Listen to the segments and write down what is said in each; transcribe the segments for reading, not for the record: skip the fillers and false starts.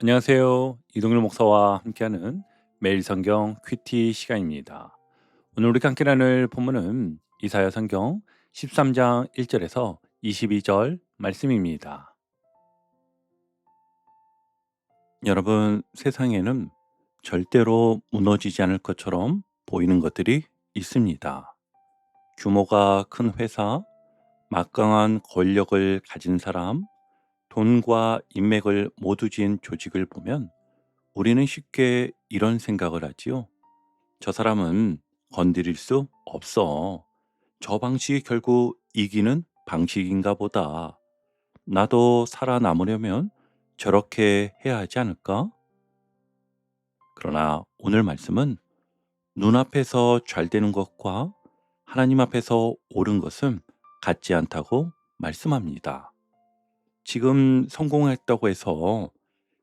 안녕하세요. 이동일 목사와 함께하는 매일 성경 큐티 시간입니다. 오늘 우리가 함께 나눌 본문은 이사야 성경 13장 1절에서 22절 말씀입니다. 여러분, 세상에는 절대로 무너지지 않을 것처럼 보이는 것들이 있습니다. 규모가 큰 회사, 막강한 권력을 가진 사람, 돈과 인맥을 모두 지닌 조직을 보면 우리는 쉽게 이런 생각을 하지요. 저 사람은 건드릴 수 없어. 저 방식이 결국 이기는 방식인가 보다. 나도 살아남으려면 저렇게 해야 하지 않을까? 그러나 오늘 말씀은 눈앞에서 잘 되는 것과 하나님 앞에서 옳은 것은 같지 않다고 말씀합니다. 지금 성공했다고 해서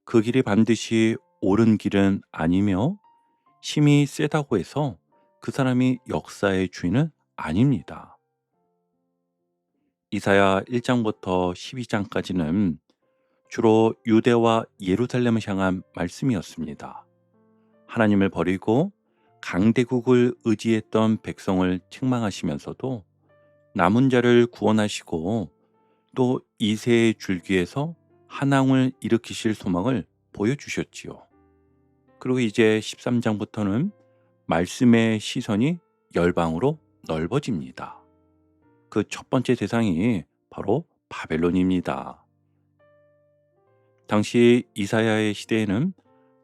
그 길이 반드시 옳은 길은 아니며 힘이 세다고 해서 그 사람이 역사의 주인은 아닙니다. 이사야 1장부터 12장까지는 주로 유대와 예루살렘을 향한 말씀이었습니다. 하나님을 버리고 강대국을 의지했던 백성을 책망하시면서도 남은 자를 구원하시고 또 이새의 줄기에서 한왕을 일으키실 소망을 보여주셨지요. 그리고 이제 13장부터는 말씀의 시선이 열방으로 넓어집니다. 그 첫 번째 대상이 바로 바벨론입니다. 당시 이사야의 시대에는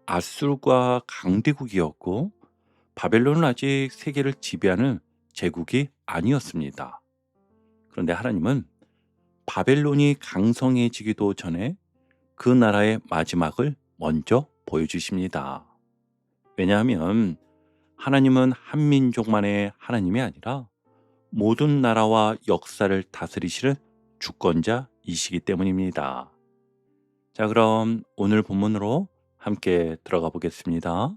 아수르가 강대국이었고 바벨론은 아직 세계를 지배하는 제국이 아니었습니다. 그런데 하나님은 바벨론이 강성해지기도 전에 그 나라의 마지막을 먼저 보여주십니다. 왜냐하면 하나님은 한 민족만의 하나님이 아니라 모든 나라와 역사를 다스리시는 주권자이시기 때문입니다. 자, 그럼 오늘 본문으로 함께 들어가 보겠습니다.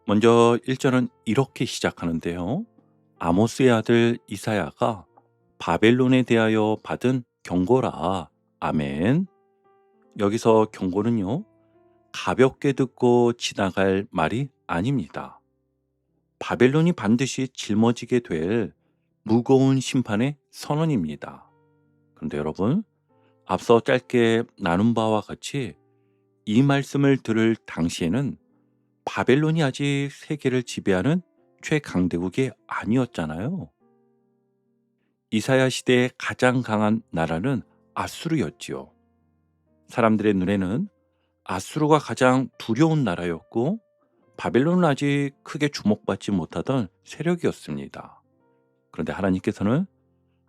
먼저 1절은 이렇게 시작하는데요. 아모스의 아들 이사야가 바벨론에 대하여 받은 경고라. 아멘. 여기서 경고는요, 가볍게 듣고 지나갈 말이 아닙니다. 바벨론이 반드시 짊어지게 될 무거운 심판의 선언입니다. 그런데 여러분, 앞서 짧게 나눈 바와 같이 이 말씀을 들을 당시에는 바벨론이 아직 세계를 지배하는 최강대국이 아니었잖아요. 이사야 시대의 가장 강한 나라는 아수르였지요. 사람들의 눈에는 아수르가 가장 두려운 나라였고 바벨론은 아직 크게 주목받지 못하던 세력이었습니다. 그런데 하나님께서는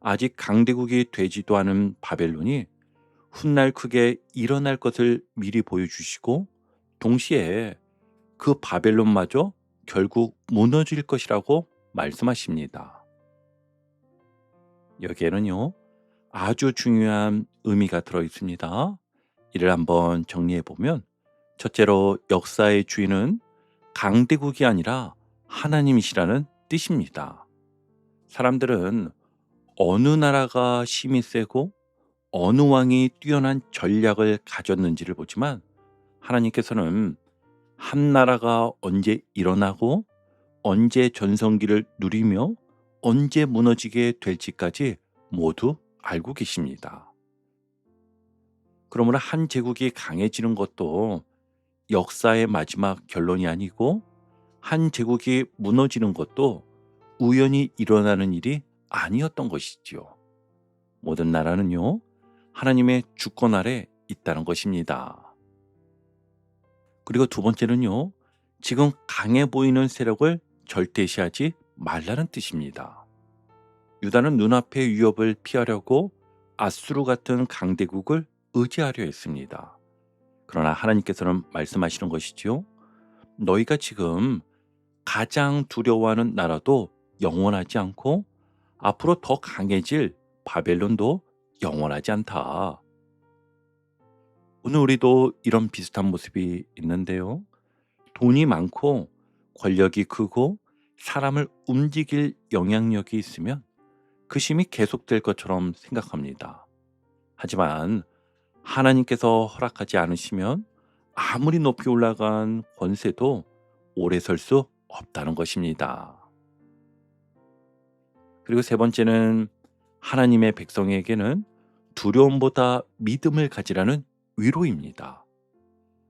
아직 강대국이 되지도 않은 바벨론이 훗날 크게 일어날 것을 미리 보여주시고 동시에 그 바벨론마저 결국 무너질 것이라고 말씀하십니다. 여기에는요, 아주 중요한 의미가 들어 있습니다. 이를 한번 정리해 보면, 첫째로 역사의 주인은 강대국이 아니라 하나님이시라는 뜻입니다. 사람들은 어느 나라가 힘이 세고 어느 왕이 뛰어난 전략을 가졌는지를 보지만 하나님께서는 한 나라가 언제 일어나고 언제 전성기를 누리며 언제 무너지게 될지까지 모두 알고 계십니다. 그러므로 한 제국이 강해지는 것도 역사의 마지막 결론이 아니고 한 제국이 무너지는 것도 우연히 일어나는 일이 아니었던 것이지요. 모든 나라는요, 하나님의 주권 아래 있다는 것입니다. 그리고 두 번째는요, 지금 강해 보이는 세력을 절대시하지 말라는 뜻입니다. 유다는 눈앞의 위협을 피하려고 아수르 같은 강대국을 의지하려 했습니다. 그러나 하나님께서는 말씀하시는 것이지요. 너희가 지금 가장 두려워하는 나라도 영원하지 않고 앞으로 더 강해질 바벨론도 영원하지 않다. 오늘 우리도 이런 비슷한 모습이 있는데요. 돈이 많고 권력이 크고 사람을 움직일 영향력이 있으면 그 힘이 계속될 것처럼 생각합니다. 하지만 하나님께서 허락하지 않으시면 아무리 높이 올라간 권세도 오래 설 수 없다는 것입니다. 그리고 세 번째는 하나님의 백성에게는 두려움보다 믿음을 가지라는 위로입니다.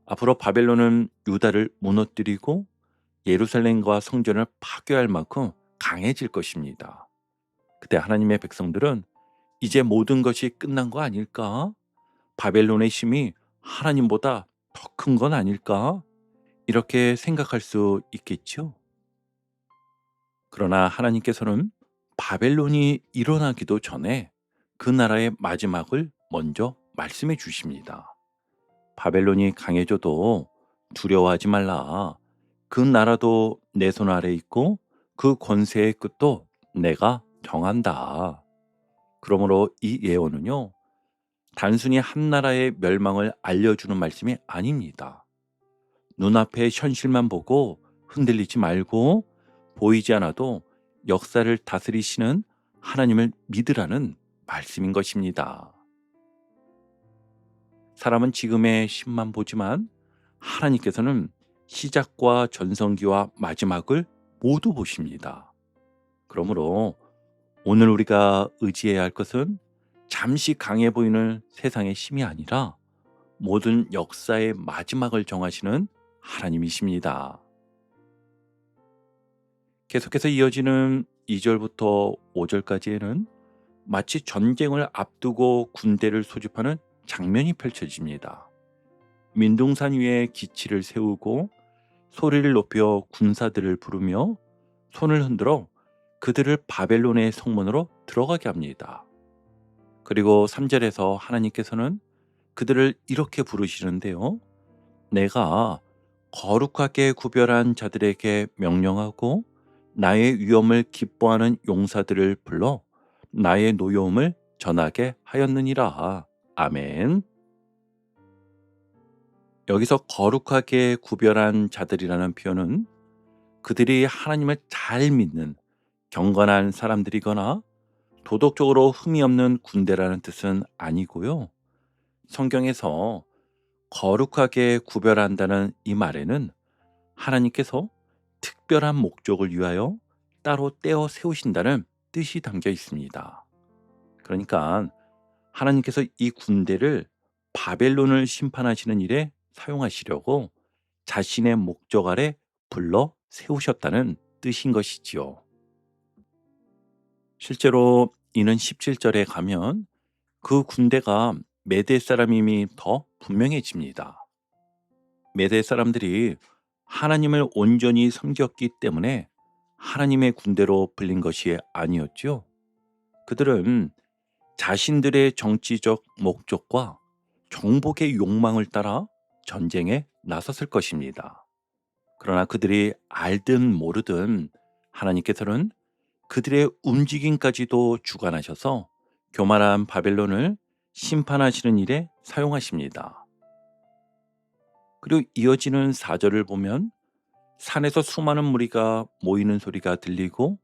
앞으로 바벨론은 유다를 무너뜨리고 예루살렘과 성전을 파괴할 만큼 강해질 것입니다. 그때 하나님의 백성들은 이제 모든 것이 끝난 거 아닐까? 바벨론의 힘이 하나님보다 더 큰 건 아닐까? 이렇게 생각할 수 있겠죠. 그러나 하나님께서는 바벨론이 일어나기도 전에 그 나라의 마지막을 먼저 말씀해 주십니다. 바벨론이 강해져도 두려워하지 말라. 그 나라도 내 손 아래 있고 그 권세의 끝도 내가 정한다. 그러므로 이 예언은요, 단순히 한 나라의 멸망을 알려주는 말씀이 아닙니다. 눈앞의 현실만 보고 흔들리지 말고 보이지 않아도 역사를 다스리시는 하나님을 믿으라는 말씀인 것입니다. 사람은 지금의 신만 보지만 하나님께서는 시작과 전성기와 마지막을 모두 보십니다. 그러므로 오늘 우리가 의지해야 할 것은 잠시 강해 보이는 세상의 힘이 아니라 모든 역사의 마지막을 정하시는 하나님이십니다. 계속해서 이어지는 2절부터 5절까지에는 마치 전쟁을 앞두고 군대를 소집하는 장면이 펼쳐집니다. 민둥산 위에 기치를 세우고 소리를 높여 군사들을 부르며 손을 흔들어 그들을 바벨론의 성문으로 들어가게 합니다. 그리고 3절에서 하나님께서는 그들을 이렇게 부르시는데요. 내가 거룩하게 구별한 자들에게 명령하고 나의 위엄을 기뻐하는 용사들을 불러 나의 노여움을 전하게 하였느니라. 아멘. 여기서 거룩하게 구별한 자들이라는 표현은 그들이 하나님을 잘 믿는 경건한 사람들이거나 도덕적으로 흠이 없는 군대라는 뜻은 아니고요. 성경에서 거룩하게 구별한다는 이 말에는 하나님께서 특별한 목적을 위하여 따로 떼어 세우신다는 뜻이 담겨 있습니다. 그러니까 하나님께서 이 군대를 바벨론을 심판하시는 일에 사용하시려고 자신의 목적 아래 불러 세우셨다는 뜻인 것이지요. 실제로 이는 17절에 가면 그 군대가 메대 사람임이 더 분명해집니다. 메대 사람들이 하나님을 온전히 섬겼기 때문에 하나님의 군대로 불린 것이 아니었죠. 그들은 자신들의 정치적 목적과 정복의 욕망을 따라 전쟁에 나섰을 것입니다. 그러나 그들이 알든 모르든 하나님께서는 그들의 움직임까지도 주관하셔서 교만한 바벨론을 심판하시는 일에 사용하십니다. 그리고 이어지는 4절을 보면 산에서 수많은 무리가 모이는 소리가 들리고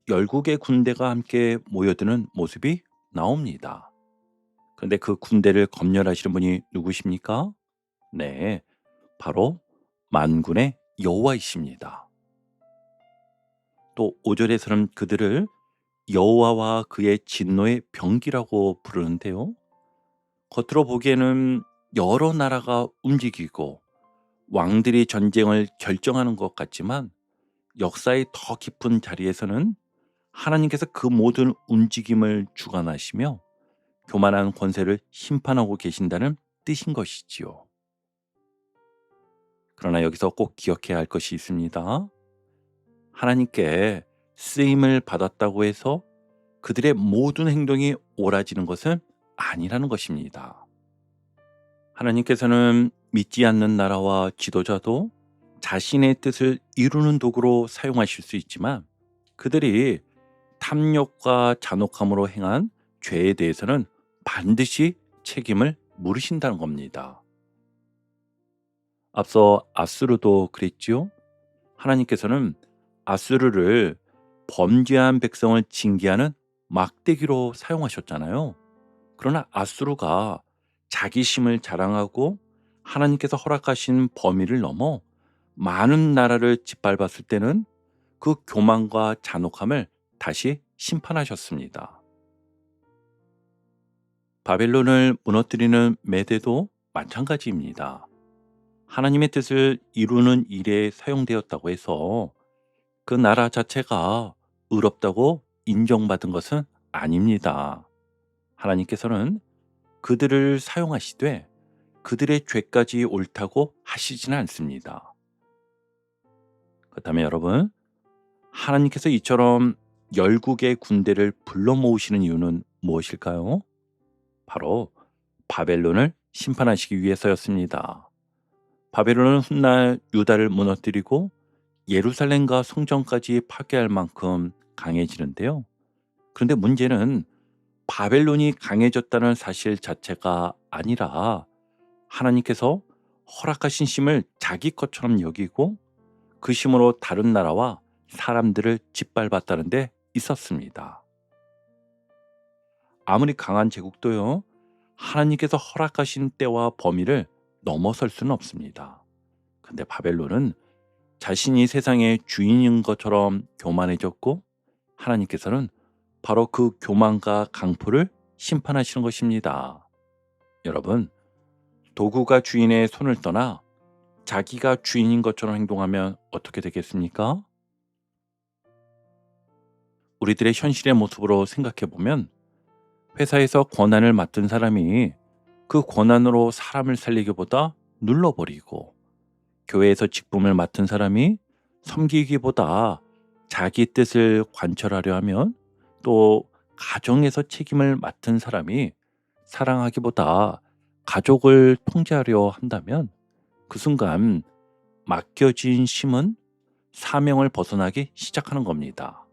열국의 군대가 함께 모여드는 모습이 나옵니다. 그런데 그 군대를 검열하시는 분이 누구십니까? 네, 바로 만군의 여호와이십니다. 또 5절에서는 그들을 여호와와 그의 진노의 병기라고 부르는데요. 겉으로 보기에는 여러 나라가 움직이고 왕들이 전쟁을 결정하는 것 같지만 역사의 더 깊은 자리에서는 하나님께서 그 모든 움직임을 주관하시며 교만한 권세를 심판하고 계신다는 뜻인 것이지요. 그러나 여기서 꼭 기억해야 할 것이 있습니다. 하나님께 쓰임을 받았다고 해서 그들의 모든 행동이 옳아지는 것은 아니라는 것입니다. 하나님께서는 믿지 않는 나라와 지도자도 자신의 뜻을 이루는 도구로 사용하실 수 있지만 그들이 탐욕과 잔혹함으로 행한 죄에 대해서는 반드시 책임을 물으신다는 겁니다. 앞서 아수르도 그랬지요. 하나님께서는 아수르를 범죄한 백성을 징계하는 막대기로 사용하셨잖아요. 그러나 아수르가 자기심을 자랑하고 하나님께서 허락하신 범위를 넘어 많은 나라를 짓밟았을 때는 그 교만과 잔혹함을 다시 심판하셨습니다. 바벨론을 무너뜨리는 메대도 마찬가지입니다. 하나님의 뜻을 이루는 일에 사용되었다고 해서 그 나라 자체가 의롭다고 인정받은 것은 아닙니다. 하나님께서는 그들을 사용하시되 그들의 죄까지 옳다고 하시지는 않습니다. 그렇다면 여러분, 하나님께서 이처럼 열국의 군대를 불러 모으시는 이유는 무엇일까요? 바로 바벨론을 심판하시기 위해서였습니다. 바벨론은 훗날 유다를 무너뜨리고 예루살렘과 성전까지 파괴할 만큼 강해지는데요. 그런데 문제는 바벨론이 강해졌다는 사실 자체가 아니라 하나님께서 허락하신 심을 자기 것처럼 여기고 그 심으로 다른 나라와 사람들을 짓밟았다는 데 있었습니다. 아무리 강한 제국도요, 하나님께서 허락하신 때와 범위를 넘어설 수는 없습니다. 근데 바벨론은 자신이 세상의 주인인 것처럼 교만해졌고 하나님께서는 바로 그 교만과 강포를 심판하시는 것입니다. 여러분, 도구가 주인의 손을 떠나 자기가 주인인 것처럼 행동하면 어떻게 되겠습니까? 우리들의 현실의 모습으로 생각해 보면 회사에서 권한을 맡은 사람이 그 권한으로 사람을 살리기보다 눌러버리고 교회에서 직분을 맡은 사람이 섬기기보다 자기 뜻을 관철하려 하면 또 가정에서 책임을 맡은 사람이 사랑하기보다 가족을 통제하려 한다면 그 순간 맡겨진 심은 사명을 벗어나기 시작하는 겁니다.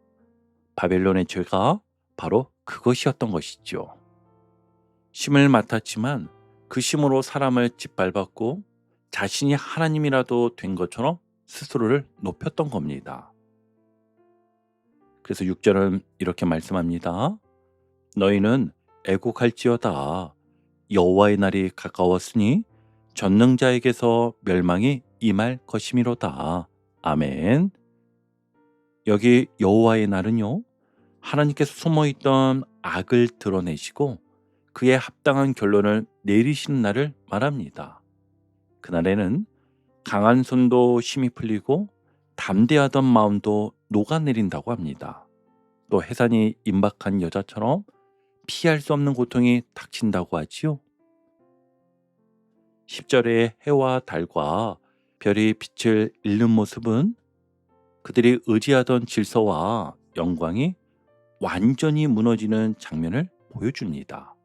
바벨론의 죄가 바로 그것이었던 것이죠. 심을 맡았지만 그 심으로 사람을 짓밟았고 자신이 하나님이라도 된 것처럼 스스로를 높였던 겁니다. 그래서 6절은 이렇게 말씀합니다. 너희는 애곡할지어다. 여호와의 날이 가까웠으니 전능자에게서 멸망이 임할 것이미로다. 아멘. 여기 여호와의 날은요, 하나님께서 숨어있던 악을 드러내시고 그에 합당한 결론을 내리시는 날을 말합니다. 그날에는 강한 손도 힘이 풀리고 담대하던 마음도 녹아내린다고 합니다. 또 해산이 임박한 여자처럼 피할 수 없는 고통이 닥친다고 하지요. 10절의 해와 달과 별이 빛을 잃는 모습은 그들이 의지하던 질서와 영광이 완전히 무너지는 장면을 보여줍니다.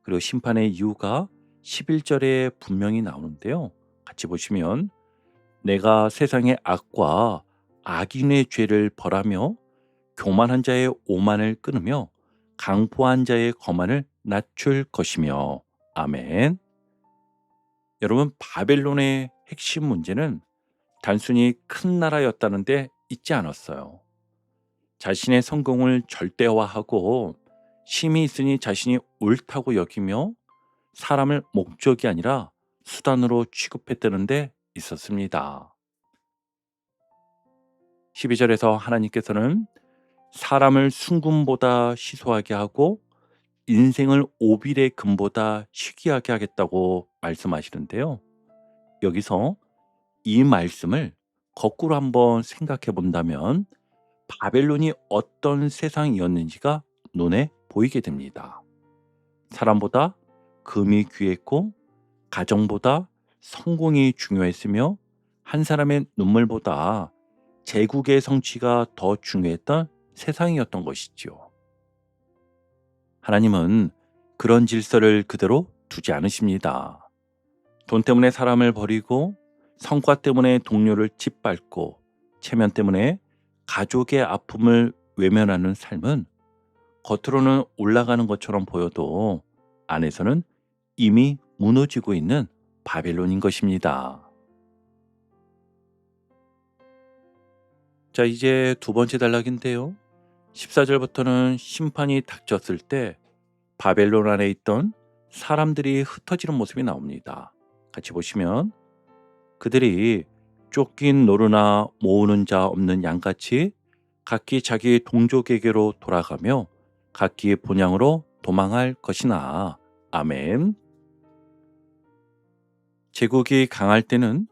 그리고 심판의 이유가 11절에 분명히 나오는데요. 같이 보시면 내가 세상의 악과 악인의 죄를 벌하며 교만한 자의 오만을 끊으며 강포한 자의 거만을 낮출 것이며. 아멘. 여러분, 바벨론의 핵심 문제는 단순히 큰 나라였다는 데 있지 않았어요. 자신의 성공을 절대화하고 힘이 있으니 자신이 옳다고 여기며 사람을 목적이 아니라 수단으로 취급했다는 데 있었습니다. 12절에서 하나님께서는 사람을 순금보다 희소하게 하고 인생을 오빌의 금보다 희귀하게 하겠다고 말씀하시는데요. 여기서 이 말씀을 거꾸로 한번 생각해 본다면 바벨론이 어떤 세상이었는지가 눈에 보이게 됩니다. 사람보다 금이 귀했고 가정보다 성공이 중요했으며 한 사람의 눈물보다 제국의 성취가 더 중요했던 세상이었던 것이지요. 하나님은 그런 질서를 그대로 두지 않으십니다. 돈 때문에 사람을 버리고 성과 때문에 동료를 짓밟고 체면 때문에 가족의 아픔을 외면하는 삶은 겉으로는 올라가는 것처럼 보여도 안에서는 이미 무너지고 있는 바벨론인 것입니다. 자, 이제 두 번째 단락인데요. 14절부터는 심판이 닥쳤을 때 바벨론 안에 있던 사람들이 흩어지는 모습이 나옵니다. 같이 보시면 그들이 쫓긴 노루나 모으는 자 없는 양같이 각기 자기 동족에게로 돌아가며 각기 본향으로 도망할 것이나. 아멘. 제국이 강할 때는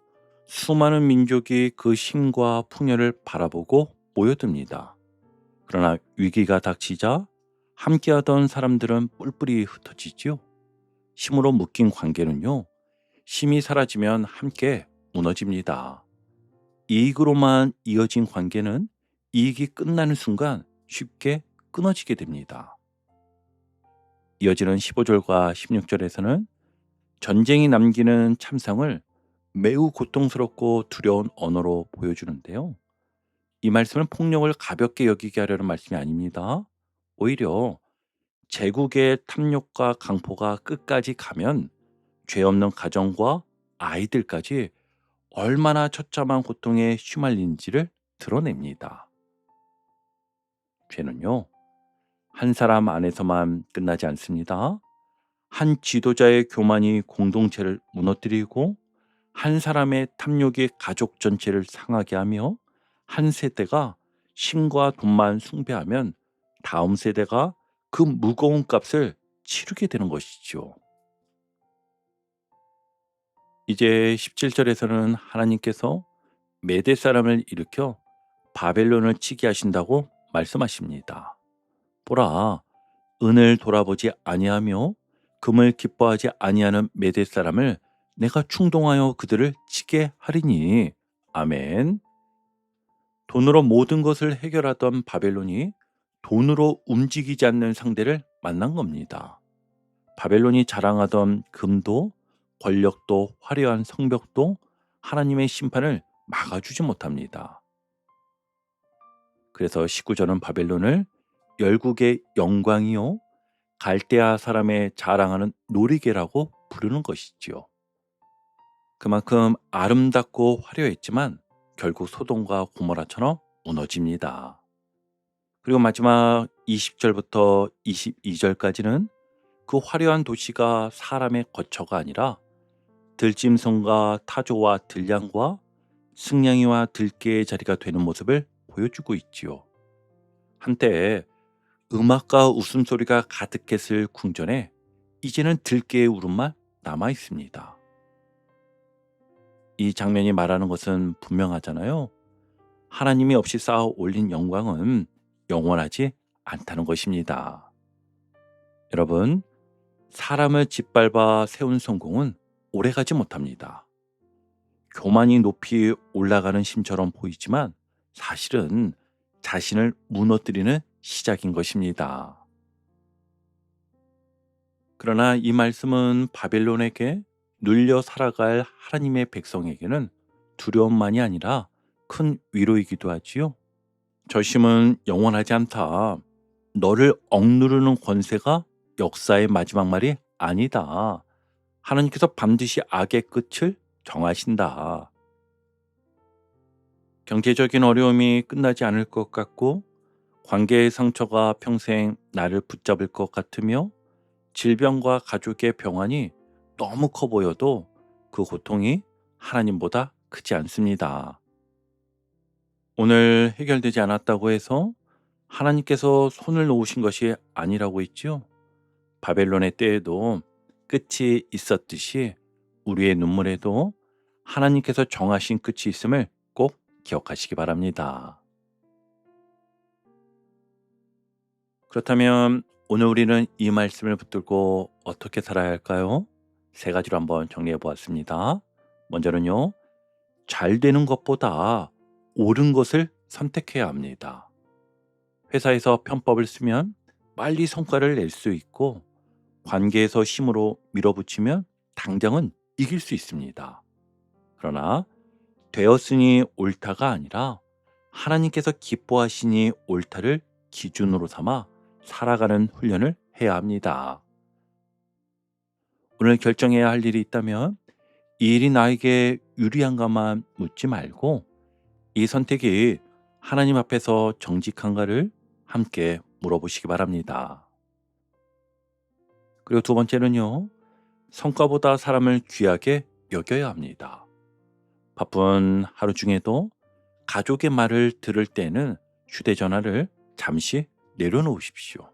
수많은 민족이 그 힘과 풍요를 바라보고 모여듭니다. 그러나 위기가 닥치자 함께하던 사람들은 뿔뿔이 흩어지지요. 힘으로 묶인 관계는요, 힘이 사라지면 함께 무너집니다. 이익으로만 이어진 관계는 이익이 끝나는 순간 쉽게 끊어지게 됩니다. 이어지는 15절과 16절에서는 전쟁이 남기는 참상을 매우 고통스럽고 두려운 언어로 보여주는데요. 이 말씀은 폭력을 가볍게 여기게 하려는 말씀이 아닙니다. 오히려 제국의 탐욕과 강포가 끝까지 가면 죄 없는 가정과 아이들까지 얼마나 처참한 고통에 휘말린지를 드러냅니다. 죄는요, 한 사람 안에서만 끝나지 않습니다. 한 지도자의 교만이 공동체를 무너뜨리고 한 사람의 탐욕이 가족 전체를 상하게 하며 한 세대가 신과 돈만 숭배하면 다음 세대가 그 무거운 값을 치르게 되는 것이죠. 이제 17절에서는 하나님께서 메대 사람을 일으켜 바벨론을 치게 하신다고 말씀하십니다. 보라, 은을 돌아보지 아니하며 금을 기뻐하지 아니하는 메대 사람을 내가 충동하여 그들을 치게 하리니. 아멘. 돈으로 모든 것을 해결하던 바벨론이 돈으로 움직이지 않는 상대를 만난 겁니다. 바벨론이 자랑하던 금도 권력도 화려한 성벽도 하나님의 심판을 막아주지 못합니다. 그래서 19절은 바벨론을 열국의 영광이요 갈대아 사람의 자랑하는 놀이개라고 부르는 것이지요. 그만큼 아름답고 화려했지만 결국 소돔과 고모라처럼 무너집니다. 그리고 마지막 20절부터 22절까지는 그 화려한 도시가 사람의 거처가 아니라 들짐승과 타조와 들량과 승냥이와 들깨의 자리가 되는 모습을 보여주고 있지요. 한때 음악과 웃음소리가 가득했을 궁전에 이제는 들깨의 울음만 남아 있습니다. 이 장면이 말하는 것은 분명하잖아요. 하나님이 없이 쌓아 올린 영광은 영원하지 않다는 것입니다. 여러분, 사람을 짓밟아 세운 성공은 오래가지 못합니다. 교만이 높이 올라가는 심처럼 보이지만 사실은 자신을 무너뜨리는 시작인 것입니다. 그러나 이 말씀은 바벨론에게 눌려 살아갈 하나님의 백성에게는 두려움만이 아니라 큰 위로이기도 하지요. 저심은 영원하지 않다. 너를 억누르는 권세가 역사의 마지막 말이 아니다. 하나님께서 반드시 악의 끝을 정하신다. 경제적인 어려움이 끝나지 않을 것 같고 관계의 상처가 평생 나를 붙잡을 것 같으며 질병과 가족의 병환이 너무 커 보여도 그 고통이 하나님보다 크지 않습니다. 오늘 해결되지 않았다고 해서 하나님께서 손을 놓으신 것이 아니라고 했지요. 바벨론의 때에도 끝이 있었듯이 우리의 눈물에도 하나님께서 정하신 끝이 있음을 꼭 기억하시기 바랍니다. 그렇다면 오늘 우리는 이 말씀을 붙들고 어떻게 살아야 할까요? 세 가지로 한번 정리해 보았습니다. 먼저는요, 잘 되는 것보다 옳은 것을 선택해야 합니다. 회사에서 편법을 쓰면 빨리 성과를 낼 수 있고 관계에서 힘으로 밀어붙이면 당장은 이길 수 있습니다. 그러나 되었으니 옳다가 아니라 하나님께서 기뻐하시니 옳다를 기준으로 삼아 살아가는 훈련을 해야 합니다. 오늘 결정해야 할 일이 있다면 이 일이 나에게 유리한가만 묻지 말고 이 선택이 하나님 앞에서 정직한가를 함께 물어보시기 바랍니다. 그리고 두 번째는요, 성과보다 사람을 귀하게 여겨야 합니다. 바쁜 하루 중에도 가족의 말을 들을 때는 휴대전화를 잠시 내려놓으십시오.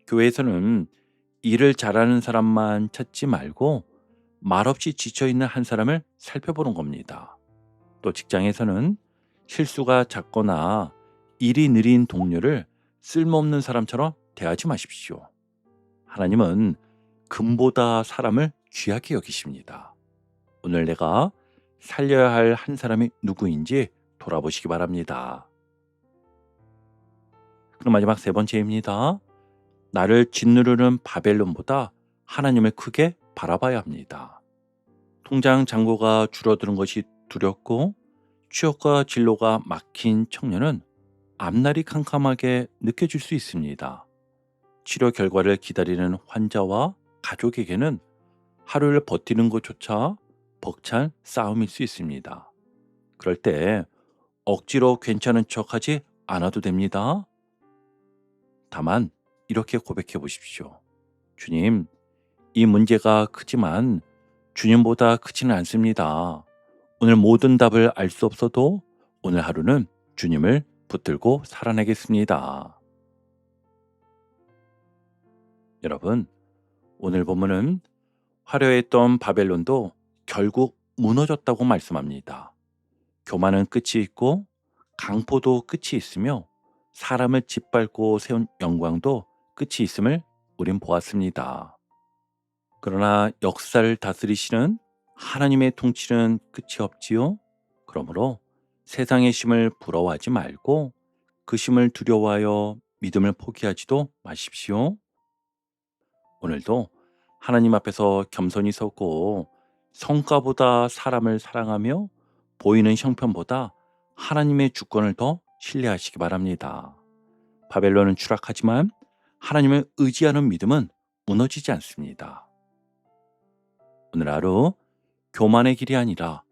교회에서는 일을 잘하는 사람만 찾지 말고 말없이 지쳐있는 한 사람을 살펴보는 겁니다. 또 직장에서는 실수가 잦거나 일이 느린 동료를 쓸모없는 사람처럼 대하지 마십시오. 하나님은 금보다 사람을 귀하게 여기십니다. 오늘 내가 살려야 할 한 사람이 누구인지 돌아보시기 바랍니다. 그럼 마지막 세 번째입니다. 나를 짓누르는 바벨론보다 하나님을 크게 바라봐야 합니다. 통장 잔고가 줄어드는 것이 두렵고 취업과 진로가 막힌 청년은 앞날이 캄캄하게 느껴질 수 있습니다. 치료 결과를 기다리는 환자와 가족에게는 하루를 버티는 것조차 벅찬 싸움일 수 있습니다. 그럴 때 억지로 괜찮은 척하지 않아도 됩니다. 다만 이렇게 고백해 보십시오. 주님, 이 문제가 크지만 주님보다 크지는 않습니다. 오늘 모든 답을 알 수 없어도 오늘 하루는 주님을 붙들고 살아내겠습니다. 여러분, 오늘 본문은 화려했던 바벨론도 결국 무너졌다고 말씀합니다. 교만은 끝이 있고 강포도 끝이 있으며 사람을 짓밟고 세운 영광도 끝이 있음을 우린 보았습니다. 그러나 역사를 다스리시는 하나님의 통치는 끝이 없지요. 그러므로 세상의 심을 부러워하지 말고 그 심을 두려워하여 믿음을 포기하지도 마십시오. 오늘도 하나님 앞에서 겸손히 서고 성과보다 사람을 사랑하며 보이는 형편보다 하나님의 주권을 더 신뢰하시기 바랍니다. 바벨론은 추락하지만 하나님을 의지하는 믿음은 무너지지 않습니다. 오늘 하루 교만의 길이 아니라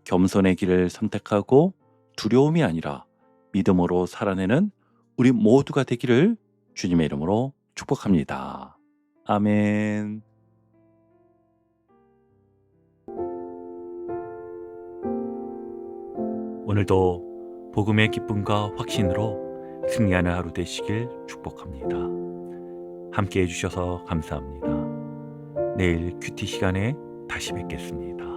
겸손의 길을 선택하고 두려움이 아니라 믿음으로 살아내는 우리 모두가 되기를 주님의 이름으로 축복합니다. 아멘. 오늘도 복음의 기쁨과 확신으로 승리하는 하루 되시길 축복합니다. 함께 해주셔서 감사합니다. 내일 큐티 시간에 다시 뵙겠습니다.